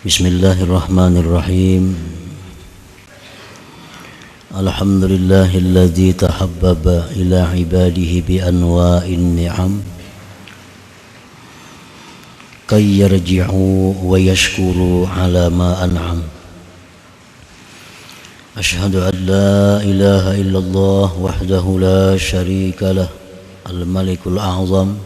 Bismillahirrahmanirrahim. Alhamdulillahilladzi tahabbaba ila ibadihi bi anwa'in ni'am kay yarji'u wa yashkuru ala ma an'am. Ashhadu an la ilaha illallah wahdahu la syarika lah al-malikul a'zam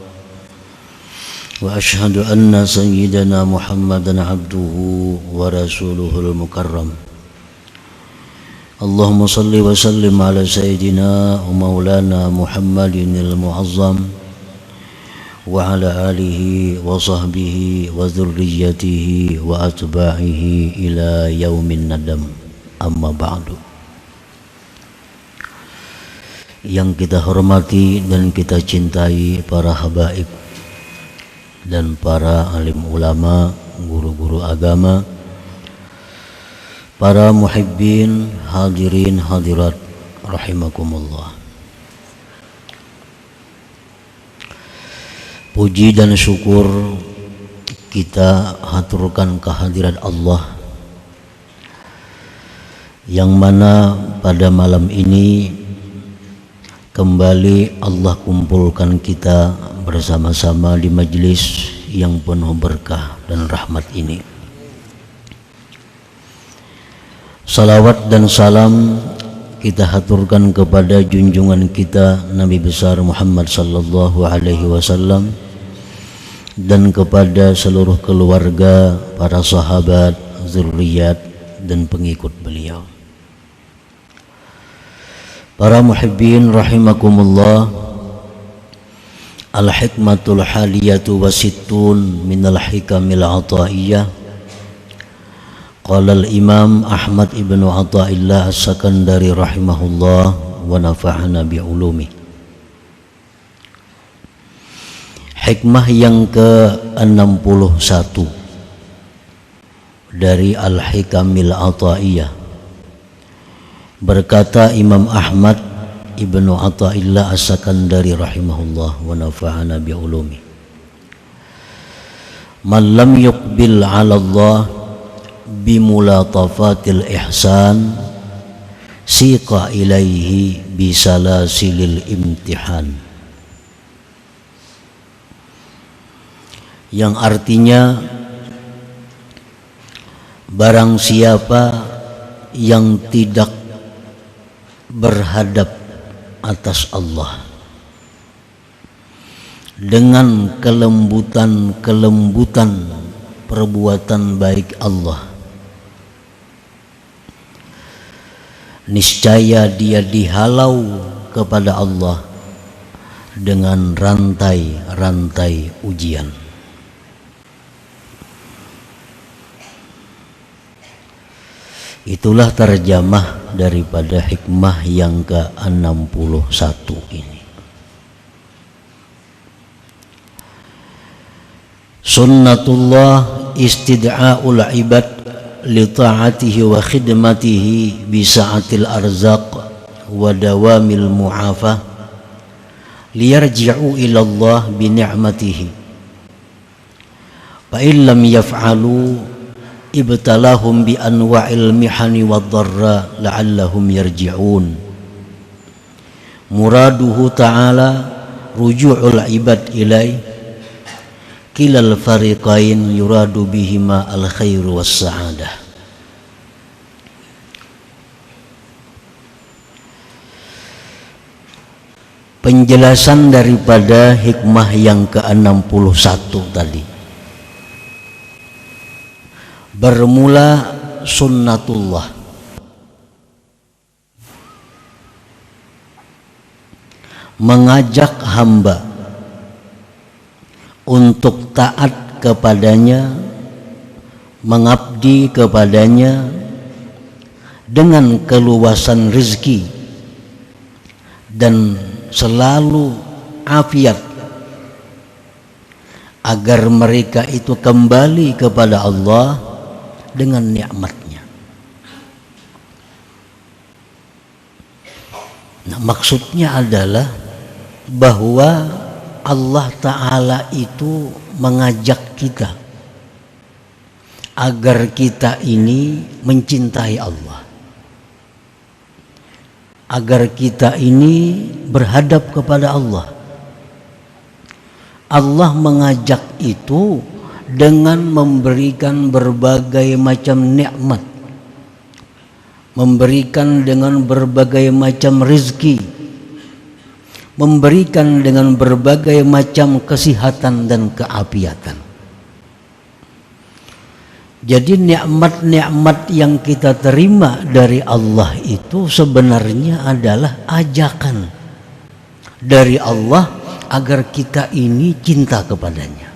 wa ashhadu anna sayyidana Muhammadan abduhu wa rasuluhul mukarram. Allahumma salli wa sallim ala sayyidina wa maulana Muhammadinil mu'azzam wa ala alihi wa sahbihi wa dhurriyyatihi wa atba'ihi ila yaumin nadam. Amma ba'du. Yang kita hormati dan kita cintai para habaib dan para alim ulama, guru-guru agama, para muhibbin, hadirin hadirat rahimakumullah. Puji dan syukur kita haturkan kehadirat Allah yang mana pada malam ini kembali Allah kumpulkan kita bersama-sama di majlis yang penuh berkah dan rahmat ini. Salawat dan salam kita haturkan kepada junjungan kita Nabi besar Muhammad sallallahu alaihi wasallam dan kepada seluruh keluarga, para sahabat, zurriyat dan pengikut beliau. Para muhibbin rahimakumullah. Al-hikmatul haliyatu wasittun minal hikamil ataiyah. Qala al-imam Ahmad ibn Athaillah as-Sakandari rahimahullah wa nafa'ana bi'ulumi. Hikmah yang ke-61 dari Al-Hikamil Ataiyah. Berkata Imam Ahmad Ibnu Athaillah as-Sakandari rahimahullah wa nafa'ana bi'ulumi. Man lam yuqbil 'ala Allah bimulatafatil ihsan siqa ilaihi bisalasilil imtihan. Yang artinya barang siapa yang tidak berhadap atas Allah dengan kelembutan perbuatan baik Allah, niscaya dia dihalau kepada Allah dengan rantai-rantai ujian. Itulah terjemah daripada hikmah yang ke-61 ini. Sunnatullah istid'a'ul ibad li ta'atihi wa khidmatihi bi sa'atil arzaq wa dawamil mu'afah liyarji'u ila Allah bi ni'matihi. Fa illam yaf'alu ibtalahum bi anwa'il mihani wad-dharra la'allahum yarji'un. Muraduhu ta'ala ruju'ul ibad ilai kilal fariqain yuradu bihima al-khairu was-sa'adah. Penjelasan daripada hikmah yang ke-61 tadi. Bermula sunnatullah, mengajak hamba untuk taat kepadanya, mengabdi kepadanya dengan keluasan rezeki dan selalu afiat, agar mereka itu kembali kepada Allah dengan nikmatnya. Nah, maksudnya adalah bahwa Allah Ta'ala itu mengajak kita agar kita ini mencintai Allah, agar kita ini berhadap kepada Allah. Allah mengajak itu dengan memberikan berbagai macam nikmat, memberikan dengan berbagai macam rezeki, memberikan dengan berbagai macam kesehatan dan keafiatan. Jadi nikmat-nikmat yang kita terima dari Allah itu sebenarnya adalah ajakan dari Allah agar kita ini cinta kepadanya,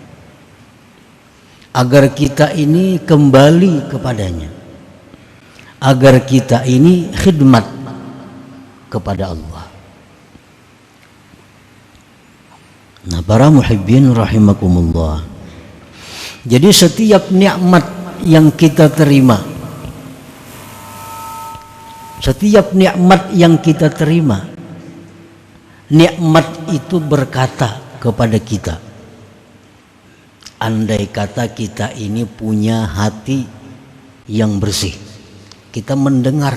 agar kita ini kembali kepadanya, agar kita ini khidmat kepada Allah. Nah, para muhibbin rahimakumullah, jadi setiap nikmat yang kita terima, setiap nikmat yang kita terima, nikmat itu berkata kepada kita. Andai kata kita ini punya hati yang bersih, kita mendengar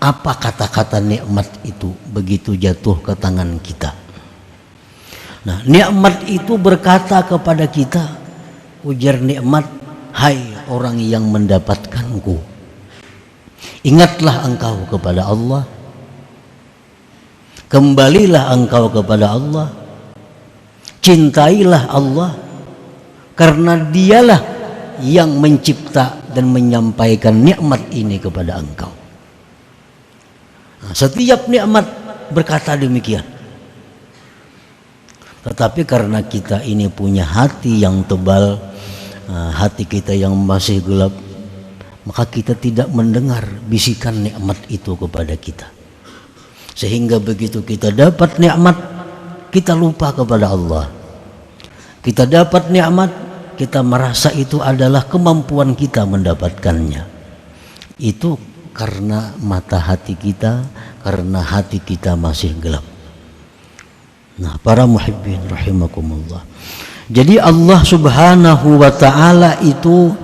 apa kata-kata nikmat itu begitu jatuh ke tangan kita. Nah, nikmat itu berkata kepada kita, ujar nikmat, hai orang yang mendapatkanku, ingatlah engkau kepada Allah, kembalilah engkau kepada Allah, cintailah Allah, karena dialah yang mencipta dan menyampaikan nikmat ini kepada engkau. Nah, setiap nikmat berkata demikian. Tetapi karena kita ini punya hati yang tebal, hati kita yang masih gelap, maka kita tidak mendengar bisikan nikmat itu kepada kita. Sehingga begitu kita dapat nikmat, kita lupa kepada Allah. Kita dapat nikmat, kita merasa itu adalah kemampuan kita mendapatkannya. Itu karena mata hati kita, karena hati kita masih gelap. Nah, para muhibbin rahimakumullah, jadi Allah subhanahu wa ta'ala itu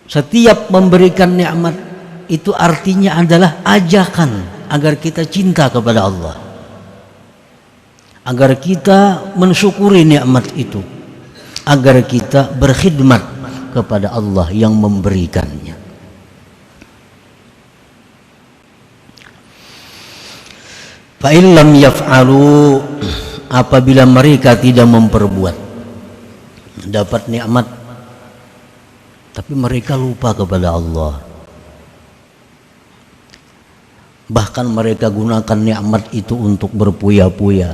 setiap memberikan nikmat itu artinya adalah ajakan agar kita cinta kepada Allah, agar kita mensyukuri nikmat itu, agar kita berkhidmat kepada Allah yang memberikannya. Fa illam yaf'alu, apabila mereka tidak memperbuat, dapat nikmat tapi mereka lupa kepada Allah, bahkan mereka gunakan nikmat itu untuk berpuya-puya,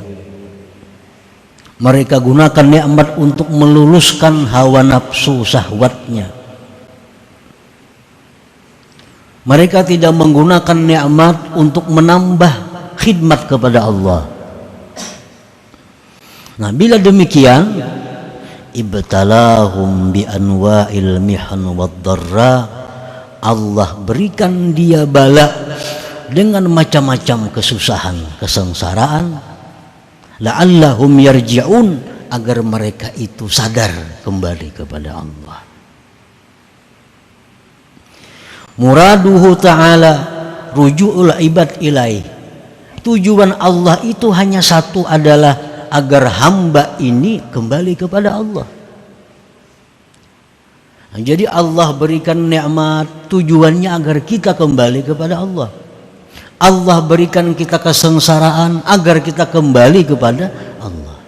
mereka gunakan nikmat untuk meluluskan hawa nafsu syahwatnya, mereka tidak menggunakan nikmat untuk menambah khidmat kepada Allah. Nah, bila demikian, ibtalahum bi anwa'il mihan wad darra, Allah berikan dia bala dengan macam-macam kesusahan, kesengsaraan, la'allahum yarji'un, agar mereka itu sadar kembali kepada Allah. Muraduhu ta'ala ruju'ul ibad ilaih, tujuan Allah itu hanya satu, adalah agar hamba ini kembali kepada Allah. Nah, jadi Allah berikan nikmat tujuannya agar kita kembali kepada Allah. Allah berikan kita kesengsaraan agar kita kembali kepada Allah.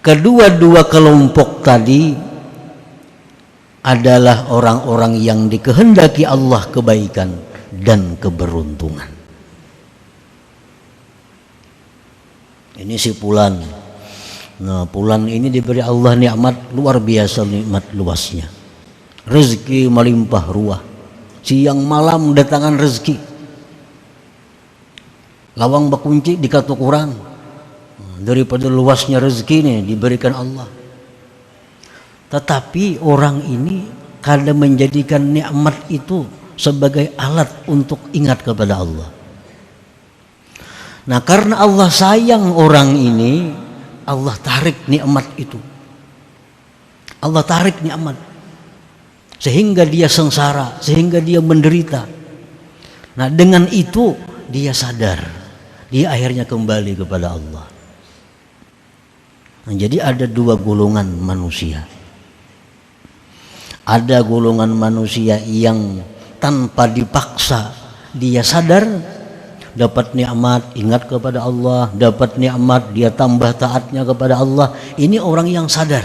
Kedua-dua kelompok tadi adalah orang-orang yang dikehendaki Allah kebaikan dan keberuntungan. Ini si Fulan. Nah, Fulan ini diberi Allah nikmat luar biasa, nikmat luasnya, rezeki melimpah ruah, siang malam datangan rezeki, lawang bakunci dikatu kurang daripada luasnya rezeki ini diberikan Allah. Tetapi orang ini kadang menjadikan nikmat itu sebagai alat untuk ingat kepada Allah. Nah, karena Allah sayang orang ini, Allah tarik nikmat itu. Allah tarik nikmat sehingga dia sengsara, sehingga dia menderita. Nah, dengan itu dia sadar, dia akhirnya kembali kepada Allah. Nah, jadi ada dua golongan manusia. Ada golongan manusia yang tanpa dipaksa dia sadar, dapat nikmat ingat kepada Allah, dapat nikmat dia tambah taatnya kepada Allah. Ini orang yang sadar.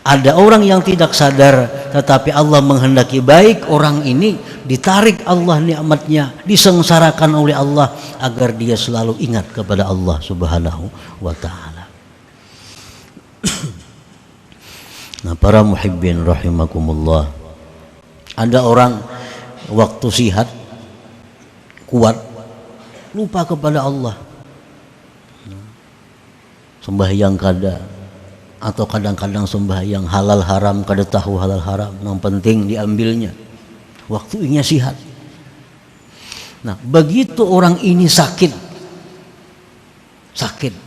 Ada orang yang tidak sadar, tetapi Allah menghendaki baik, orang ini ditarik Allah nikmatnya, disengsarakan oleh Allah agar dia selalu ingat kepada Allah Subhanahu wa ta'ala. Nah, para muhibbin rahimakumullah, ada orang waktu sihat kuat lupa kepada Allah, sembahyang kada, atau kadang-kadang sembahyang halal haram kada tahu halal haram, yang penting diambilnya waktunya sihat. Nah, begitu orang ini sakit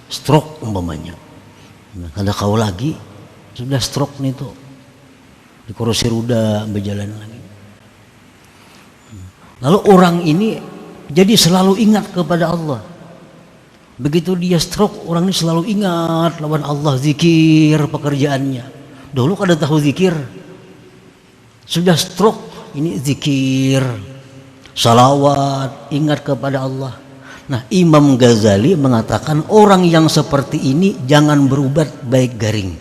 stroke umpamanya, nah, kada kau lagi sudah stroke nih tuh, di kursi roda berjalan lagi. Lalu orang ini jadi selalu ingat kepada Allah. Begitu dia stroke, orang ini selalu ingat lawan Allah, zikir pekerjaannya. Dulu kada tahu zikir, sudah stroke ini zikir, salawat, ingat kepada Allah. Nah, Imam Ghazali mengatakan orang yang seperti ini jangan berubat baik garing.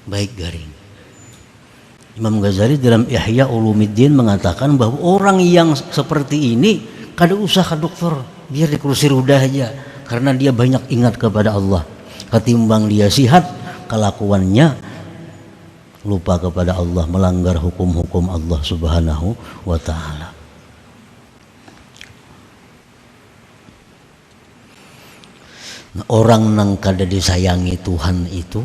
Baik garing. Imam Ghazali dalam Ihya Ulumuddin mengatakan bahwa orang yang seperti ini kada usah ke dokter, biar di kursi roda aja, karena dia banyak ingat kepada Allah. Ketimbang dia sihat, kelakuannya lupa kepada Allah, melanggar hukum-hukum Allah Subhanahu wa ta'ala. Nah, orang nang kada disayangi Tuhan itu,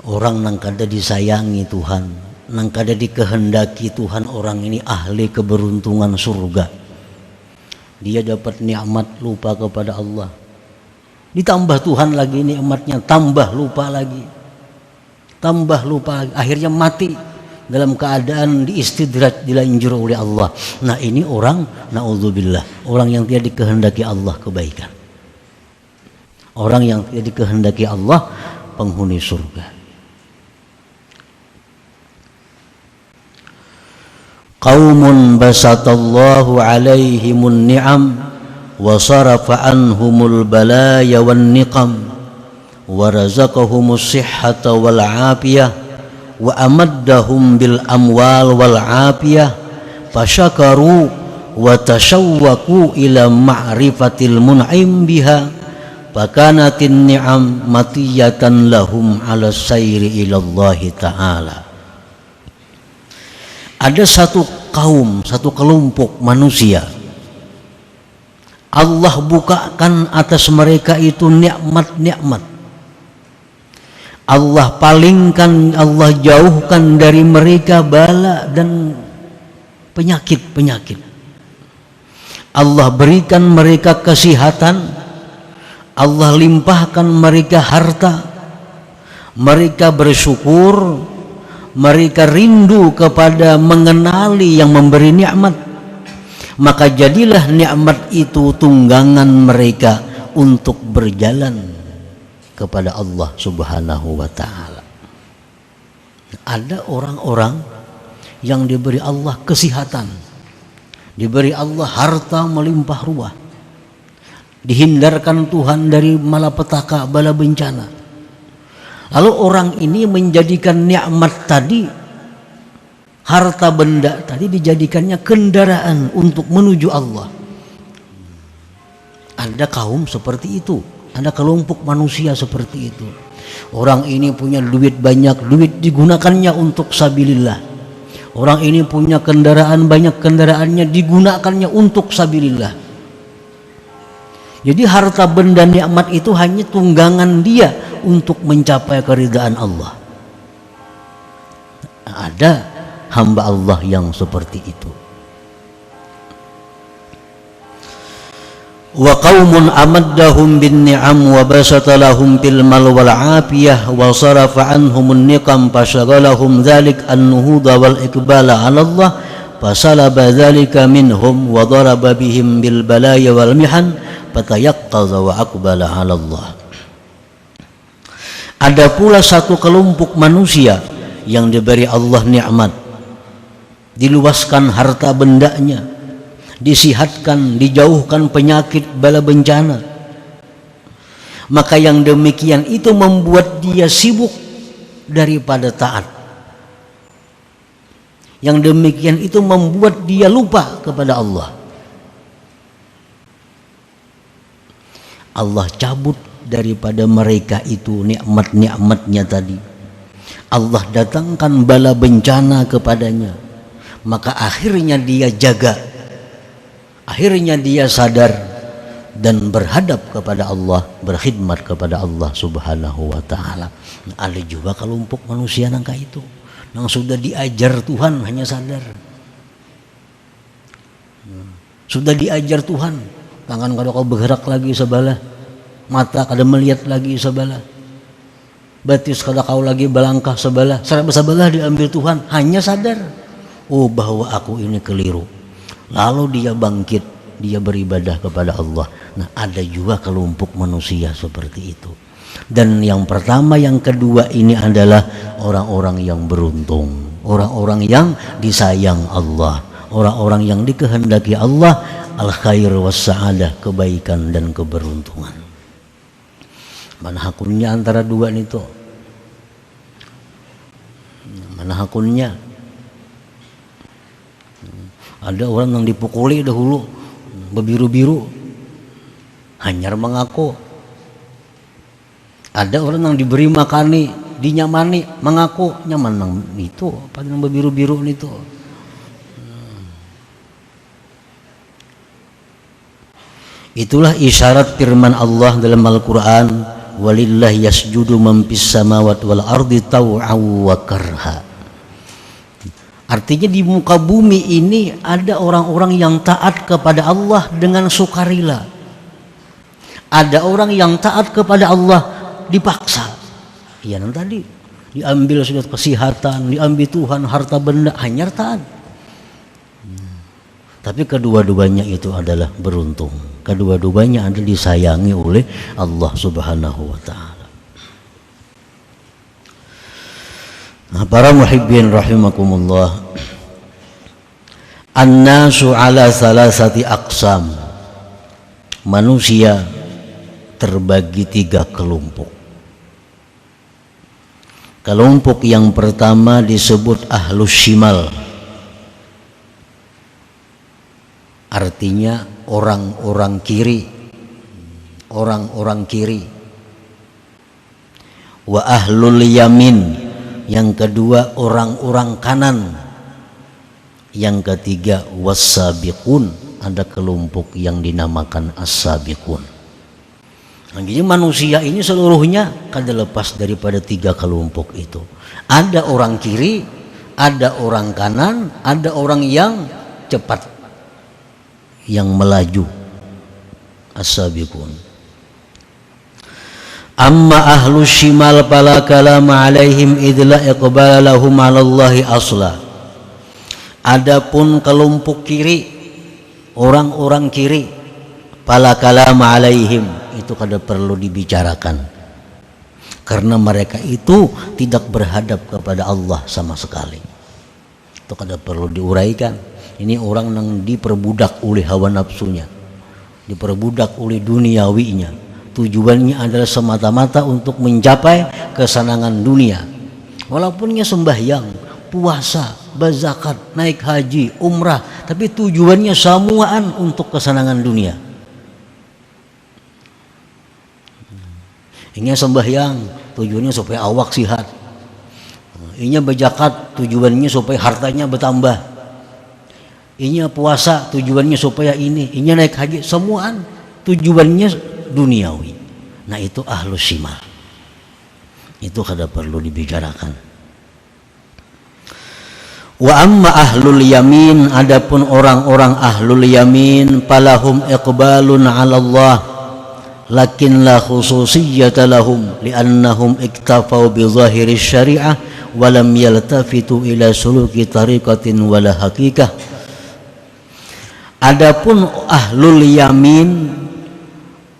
orang nang kada disayangi Tuhan, nang kada dikehendaki Tuhan, orang ini ahli keberuntungan surga. Dia dapat nikmat lupa kepada Allah, ditambah Tuhan lagi nikmatnya, tambah lupa lagi, akhirnya mati dalam keadaan diistidraj, dilanjur oleh Allah. Nah, ini orang naudzubillah, orang yang tidak dikehendaki Allah kebaikan, orang yang tidak dikehendaki Allah penghuni surga. Qaumun basatallahu alaihimun ni'am wa sarafa anhumul balaya wan niqam wa razaqahumus sihhata wal afiyah wa amaddahum bil amwal wal afiyah fasyakaru wa tashawwaqu ila ma'rifatil mun'im biha fakanatin ni'am matiyatan lahum ala sayri ila Allah ta'ala. Ada satu kaum, satu kelompok manusia, Allah bukakan atas mereka itu nikmat-nikmat. Allah palingkan, Allah jauhkan dari mereka bala dan penyakit-penyakit. Allah berikan mereka kesehatan, Allah limpahkan mereka harta, mereka bersyukur, mereka rindu kepada mengenali yang memberi nikmat, maka jadilah nikmat itu tunggangan mereka untuk berjalan kepada Allah Subhanahu wa ta'ala. Ada orang-orang yang diberi Allah kesehatan, diberi Allah harta melimpah ruah, dihindarkan Tuhan dari malapetaka bala bencana. Lalu orang ini menjadikan nikmat tadi, harta benda tadi, dijadikannya kendaraan untuk menuju Allah. Ada kaum seperti itu, ada kelompok manusia seperti itu. Orang ini punya duit banyak, duit digunakannya untuk sabilillah. Orang ini punya kendaraan banyak, kendaraannya digunakannya untuk sabilillah. Jadi harta benda nikmat itu hanya tunggangan dia untuk mencapai keridhaan Allah. Ada hamba Allah yang seperti itu. wa qaumun amaddahum bin ni'am wa basata lahum fil mal wal afiyah wa sarafa anhum an-niqam fasaghalahum dzalik an-nuhuda wal iqbala 'ala Allah fasalaba dzalika minhum wa daraba bihim bil balaya wal mihan fatayaqqadha wa aqbala 'ala Allah. Ada pula satu kelompok manusia yang diberi Allah nikmat, diluaskan harta bendanya, disihatkan, dijauhkan penyakit bala bencana, maka yang demikian itu membuat dia sibuk daripada taat. Yang demikian itu membuat dia lupa kepada Allah. Allah cabut daripada mereka itu nikmat-nikmatnya tadi. Allah datangkan bala bencana kepadanya, maka akhirnya dia jaga, akhirnya dia sadar dan berhadap kepada Allah, berkhidmat kepada Allah Subhanahu wa ta'ala. Nah, ada juga kelompok manusia nangka itu yang sudah diajar Tuhan hanya sadar, sudah diajar Tuhan, tangan kada kau bergerak lagi sebelah, mata kada melihat lagi sebelah, batis kada kau lagi belangkah sebelah, sebelah diambil Tuhan, hanya sadar oh bahwa aku ini keliru, lalu dia bangkit, dia beribadah kepada Allah. Nah, ada juga kelompok manusia seperti itu. Dan yang pertama, yang kedua ini adalah orang-orang yang beruntung, orang-orang yang disayang Allah, orang-orang yang dikehendaki Allah al-khair was sa'adah, kebaikan dan keberuntungan. Mana hakunnya antara dua itu? Mana hakunnya? Ada orang yang dipukuli dahulu berbiru-biru, hanyar mengaku. Ada orang yang diberi makani, dinyamani, mengaku nyaman nang itu, apa yang berbiru-biru itu. Itulah isyarat firman Allah dalam Al-Quran, walillahi yasjudu man fis samawati wal ardi taw'an wa karha. Artinya di muka bumi ini ada orang-orang yang taat kepada Allah dengan sukarela. Ada orang yang taat kepada Allah dipaksa. Iya, yang tadi diambil sudah kesehatan, diambil Tuhan harta benda, hanya taat. Tapi kedua-duanya itu adalah beruntung. Kedua-duanya adalah disayangi oleh Allah Subhanahu wa ta'ala. Nah, para muhibbin rahimakumullah, an-nasu ala salasati aqsam. Manusia terbagi tiga kelompok. Kelompok yang pertama disebut ahlus shimal, artinya orang-orang kiri, orang-orang kiri. Wa ahlul yamin, yang kedua orang-orang kanan. Yang ketiga was-sabiqun, ada kelompok yang dinamakan as-sabiqun. Nah, jadi manusia ini seluruhnya kada lepas daripada tiga kelompok itu. Ada orang kiri, ada orang kanan, ada orang yang cepat, yang melaju, as-sabiqun. Amma ahlus shimal fala kalama alaihim idla iqbala lahum 'ala Allahi asla. Adapun kelompok kiri, orang-orang kiri, fala kalama alaihim, itu kada perlu dibicarakan, karena mereka itu tidak berhadap kepada Allah sama sekali. Itu kada perlu diuraikan. Ini orang yang diperbudak oleh hawa nafsunya, diperbudak oleh duniawinya. Tujuannya adalah semata-mata untuk mencapai kesenangan dunia. Walaupunnya sembahyang, puasa, berzakat, naik haji, umrah, tapi tujuannya semuaan untuk kesenangan dunia. Ini sembahyang tujuannya supaya awak sihat. Ini berzakat tujuannya supaya hartanya bertambah. Ini puasa tujuannya supaya ini naik haji, semuaan tujuannya duniawi. Nah, itu ahlus shimal. Itu kada perlu dibicarakan. Wa amma ahlul yamin, adapun orang-orang ahlul yamin, falahum iqbalun 'ala Allah lakin la khususiyyata lahum li'annahum iktafau bi zahiri syari'ah wa lam yaltafitu ila suluki tariqatin wala haqiqah. Adapun ahlul yamin,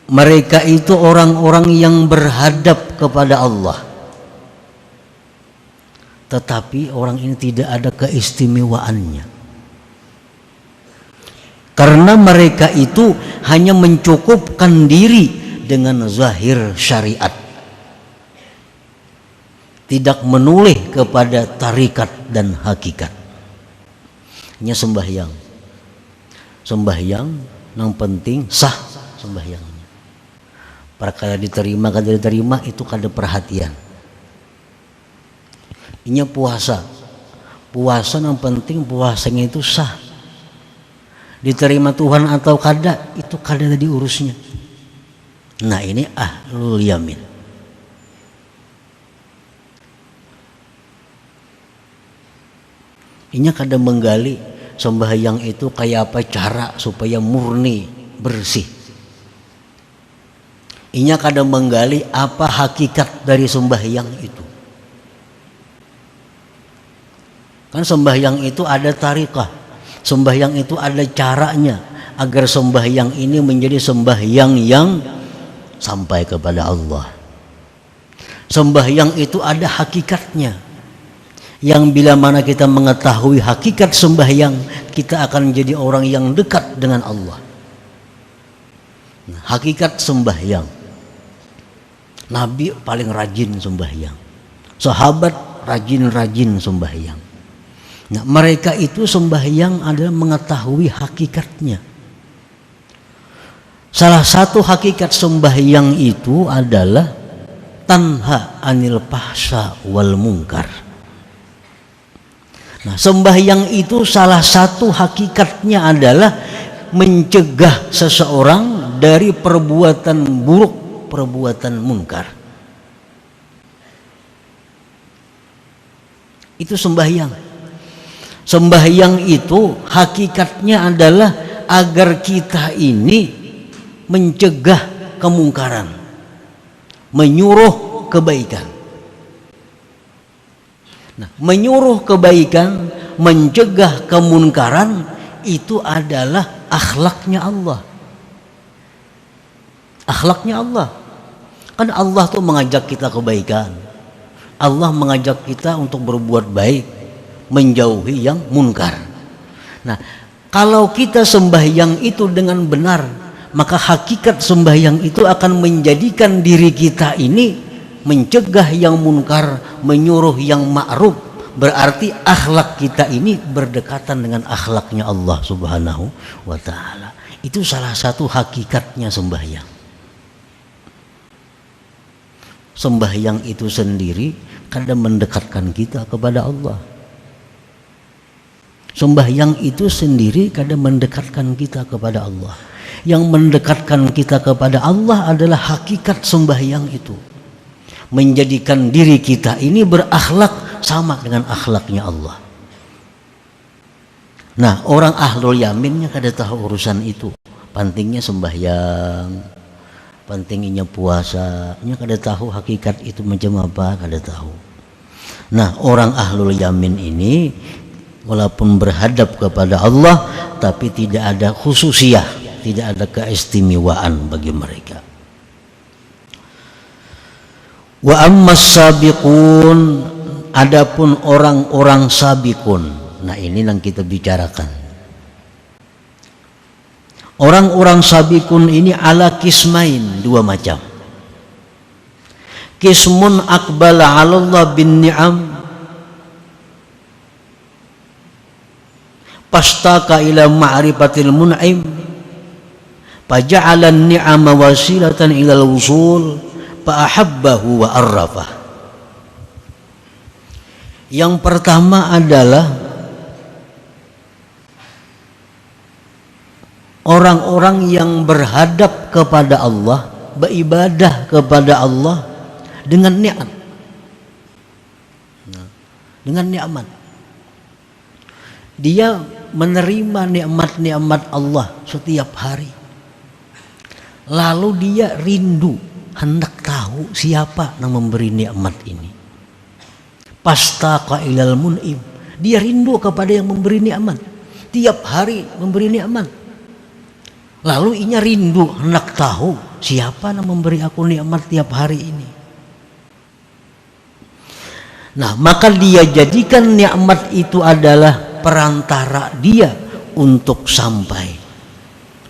mereka itu orang-orang yang berhadap kepada Allah, tetapi orang ini tidak ada keistimewaannya, karena mereka itu hanya mencukupkan diri dengan zahir syariat, tidak menoleh kepada tarikat dan hakikat. Hanya sembahyang yang penting sah sembahyangnya, perkara diterima kada diterima itu kada perhatian. Ini puasa yang penting puasanya itu sah, diterima Tuhan atau kada itu kada diurusnya. Nah ini ahlul yamin. Ini kada menggali sembahyang itu kayak apa cara supaya murni bersih. Ini kada menggali apa hakikat dari sembahyang itu. Kan sembahyang itu ada tarikah, sembahyang itu ada caranya agar sembahyang ini menjadi sembahyang yang sampai kepada Allah. Sembahyang itu ada hakikatnya, yang bila mana kita mengetahui hakikat sembahyang, kita akan menjadi orang yang dekat dengan Allah. Nah, hakikat sembahyang, Nabi paling rajin sembahyang, sahabat rajin-rajin sembahyang. Nah, mereka itu sembahyang adalah mengetahui hakikatnya. Salah satu hakikat sembahyang itu adalah tanha anil fahsya wal munkar. Nah, sembahyang itu salah satu hakikatnya adalah mencegah seseorang dari perbuatan buruk, perbuatan munkar. Itu sembahyang. Sembahyang itu hakikatnya adalah agar kita ini mencegah kemungkaran, menyuruh kebaikan. Nah, menyuruh kebaikan, mencegah kemunkaran itu adalah akhlaknya Allah. Akhlaknya Allah. Kan Allah tuh mengajak kita kebaikan. Allah mengajak kita untuk berbuat baik, menjauhi yang munkar. Nah, kalau kita sembahyang itu dengan benar, maka hakikat sembahyang itu akan menjadikan diri kita ini mencegah yang munkar, menyuruh yang ma'ruf. Berarti akhlak kita ini berdekatan dengan akhlaknya Allah Subhanahu wa ta'ala. Itu salah satu hakikatnya sembahyang. Sembahyang itu sendiri kadang mendekatkan kita kepada Allah. Sembahyang itu sendiri kadang mendekatkan kita kepada Allah. Yang mendekatkan kita kepada Allah adalah hakikat sembahyang itu, menjadikan diri kita ini berakhlak sama dengan akhlaknya Allah. Nah, orang ahlul yaminnya kada tahu urusan itu. Pentingnya sembahyang, pentingnya puasa, nya kada tahu hakikat itu macam apa, kada tahu. Nah, orang ahlul yamin ini walaupun berhadap kepada Allah, tapi tidak ada khususiyah, tidak ada keistimewaan bagi mereka. Wa ammas sabiqun, adapun orang-orang sabiqun. Nah, ini yang kita bicarakan. Orang-orang sabiqun ini ala kismain, dua macam. Kismun aqbala 'ala Allah bin ni'am pastaka ila ma'rifatil mun'im faja'ala an-ni'ama wasilatan ila al-wusul fa'ahabbahu wa arrafah. Yang pertama adalah orang-orang yang berhadap kepada Allah, beribadah kepada Allah dengan ni'am, dengan nikmat. Dia menerima nikmat-nikmat Allah setiap hari. Lalu dia rindu, hendak tahu siapa yang memberi nikmat ini. Pastaqa ilal mun'im. Dia rindu kepada yang memberi nikmat. Tiap hari memberi nikmat. Lalu inya rindu, hendak tahu siapa yang memberi aku nikmat tiap hari ini. Nah, maka dia jadikan nikmat itu adalah perantara dia untuk sampai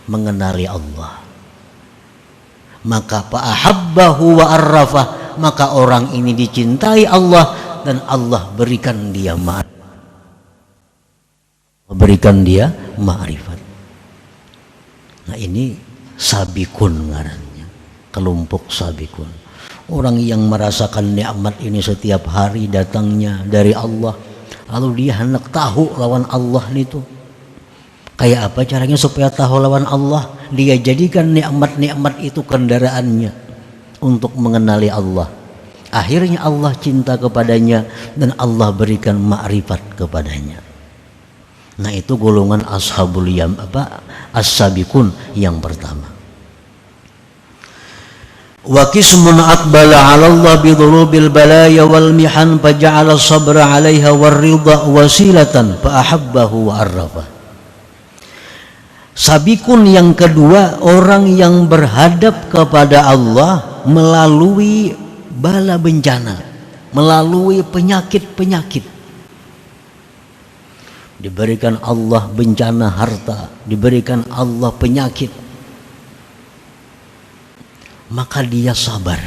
mengenali Allah. Maka fa'ahabbahu wa arrafah, maka orang ini dicintai Allah dan Allah berikan dia ma'rifat. Nah, ini sabikun ngarannya, kelompok sabikun. Orang yang merasakan nikmat ini setiap hari datangnya dari Allah, lalu dia hendak tahu lawan Allah itu. Kayak apa caranya supaya tahu lawan Allah? Dia jadikan nikmat-nikmat itu kendaraannya untuk mengenali Allah. Akhirnya Allah cinta kepadanya dan Allah berikan ma'rifat kepadanya. Nah, itu golongan ashabul as-sabiqun yang pertama. Wa qismun aqbala 'ala Allah bi dhurubil balaya wal mihan faja'ala as-sabra 'alaiha war ridha wasilatan fa ahabbahu wa arrafa. Sabikun yang kedua, orang yang berhadap kepada Allah melalui bala bencana, melalui penyakit-penyakit. Diberikan Allah bencana harta, diberikan Allah penyakit, maka dia sabar.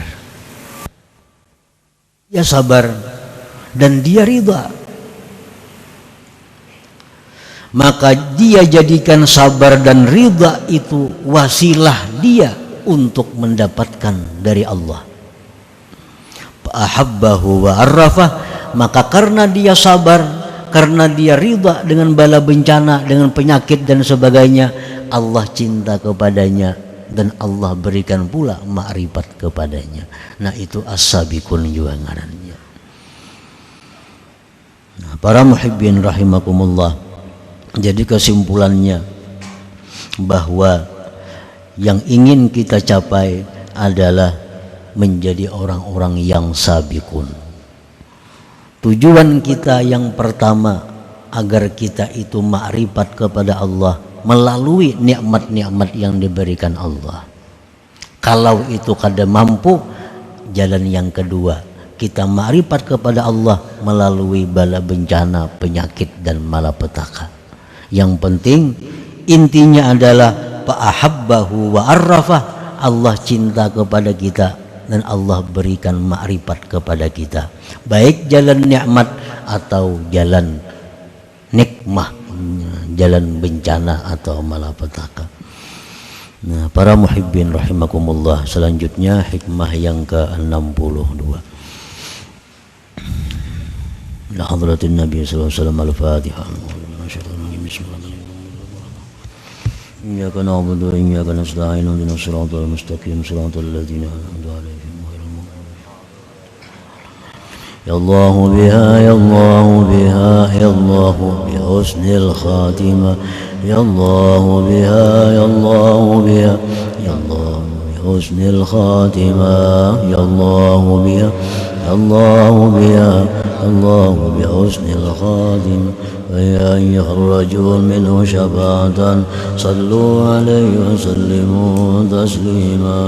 Dia sabar dan dia ridha. Maka dia jadikan sabar dan ridha itu wasilah dia untuk mendapatkan dari Allah. Ahabbahu wa arrafah, maka karena dia sabar, karena dia ridha dengan bala bencana, dengan penyakit dan sebagainya, Allah cinta kepadanya dan Allah berikan pula ma'rifat kepadanya. Nah, itu as-sabiqun juga ngarannya. Nah, para muhibbin rahimakumullah, jadi kesimpulannya bahwa yang ingin kita capai adalah menjadi orang-orang yang sabiqun. Tujuan kita yang pertama agar kita itu ma'rifat kepada Allah melalui nikmat-nikmat yang diberikan Allah. Kalau itu kada mampu, jalan yang kedua, kita ma'rifat kepada Allah melalui bala bencana, penyakit dan malapetaka. Yang penting intinya adalah fa'ahabbahu wa arrafah, Allah cinta kepada kita dan Allah berikan ma'rifat kepada kita, baik jalan nikmat atau jalan nikmah, jalan bencana atau malapetaka. Nah, para muhibbin rahimakumullah, selanjutnya hikmah yang ke-62. La hadratin Nabi sallallahu alaihi wasallam, al-Fatihah. Iyyaka na'budu wa iyyaka nasta'in, ihdinas siratal mustaqim, siratal ladzina an'amta 'alaihim ghairil maghdubi 'alaihim. Ya Allah biha, ya Allah biha, ya Allah bi husnil khatimah. Ya Allah biha, ya Allah biha, ya Allah bi husnil khatimah. Ya Allah biha, ya Allah biha, Allah bi husnil khatimah. ويا أيها الرجل منه شفاعة صلوا عليه وسلموا تسليما.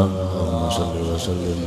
اللهم صل وسلم